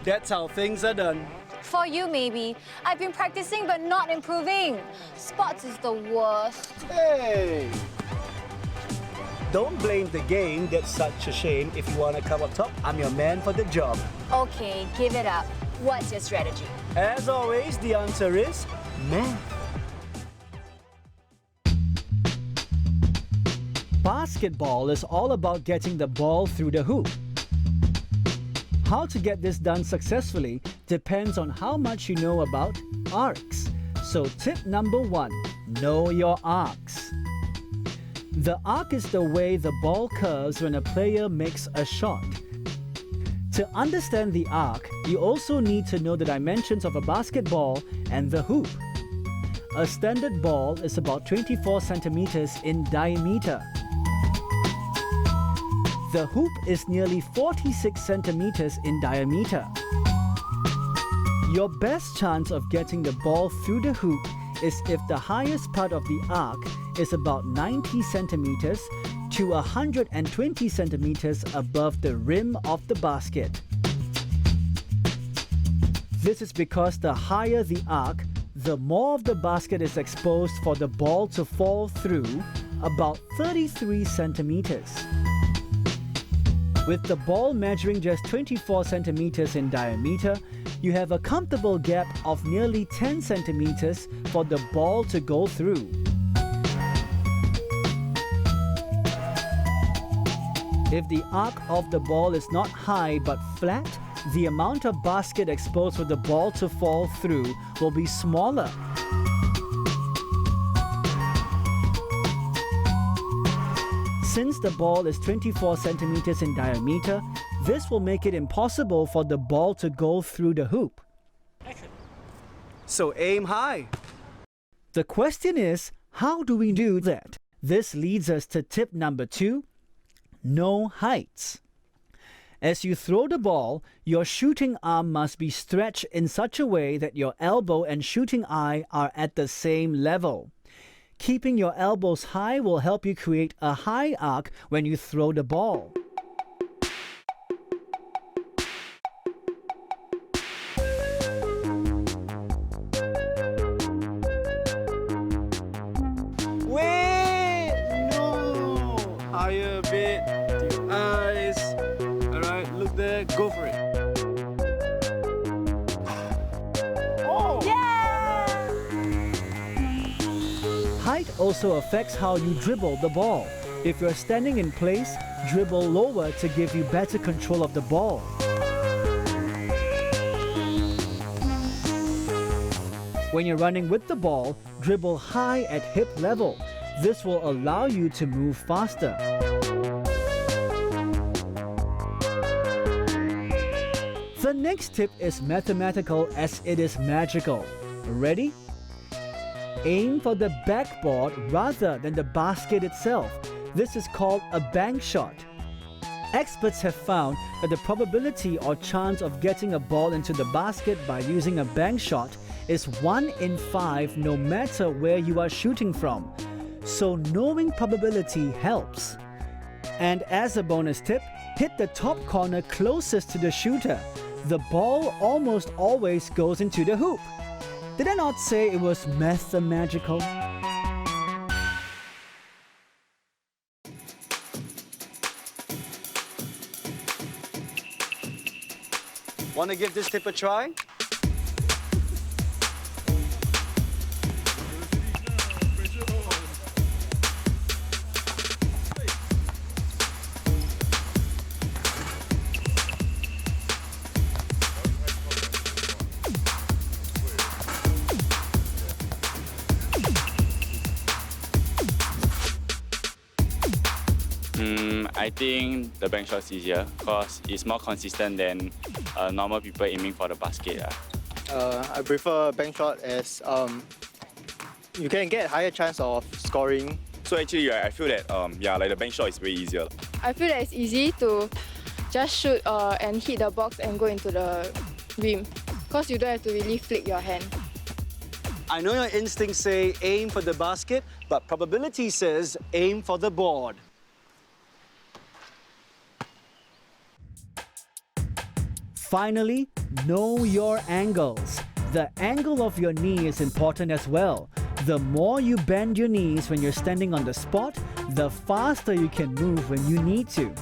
That's how things are done. For you, maybe. I've been practicing but not improving. Sports is the worst. Hey! Don't blame the game. That's such a shame. If you want to come up top, I'm your man for the job. Okay, give it up. What's your strategy? As always, the answer is math. Basketball is all about getting the ball through the hoop. How to get this done successfully depends on how much you know about arcs. So tip number 1, know your arcs. The arc is the way the ball curves when a player makes a shot. To understand the arc, you also need to know the dimensions of a basketball and the hoop. A standard ball is about 24 centimeters in diameter. The hoop is nearly 46 centimeters in diameter. Your best chance of getting the ball through the hoop is if the highest part of the arc is about 90 centimeters to 120 centimeters above the rim of the basket. This is because the higher the arc, the more of the basket is exposed for the ball to fall through, about 33 centimeters. With the ball measuring just 24 centimeters in diameter, you have a comfortable gap of nearly 10 centimeters for the ball to go through. If the arc of the ball is not high but flat, the amount of basket exposed for the ball to fall through will be smaller. Since the ball is 24 centimeters in diameter, this will make it impossible for the ball to go through the hoop. So aim high. The question is, how do we do that? This leads us to tip number 2, know heights. As you throw the ball, your shooting arm must be stretched in such a way that your elbow and shooting eye are at the same level. Keeping your elbows high will help you create a high arc when you throw the ball. Wait! No! Higher a bit. To your eyes. Alright, look there. Go for it. Height also affects how you dribble the ball. If you're standing in place, dribble lower to give you better control of the ball. When you're running with the ball, dribble high at hip level. This will allow you to move faster. The next tip is mathematical as it is magical. Ready? Aim for the backboard rather than the basket itself. This is called a bank shot. Experts have found that the probability or chance of getting a ball into the basket by using a bank shot is 1 in 5 no matter where you are shooting from. So knowing probability helps. And as a bonus tip, hit the top corner closest to the shooter. The ball almost always goes into the hoop. Did I not say it was mathemagical? Want to give this tip a try? I think the bank shot is easier because it's more consistent than normal people aiming for the basket. I prefer bank shot as you can get higher chance of scoring. So actually, I feel that like the bank shot is way easier. I feel that it's easy to just shoot and hit the box and go into the rim because you don't have to really flick your hand. I know your instincts say aim for the basket, but probability says aim for the board. Finally, know your angles. The angle of your knee is important as well. The more you bend your knees when you're standing on the spot, the faster you can move when you need to.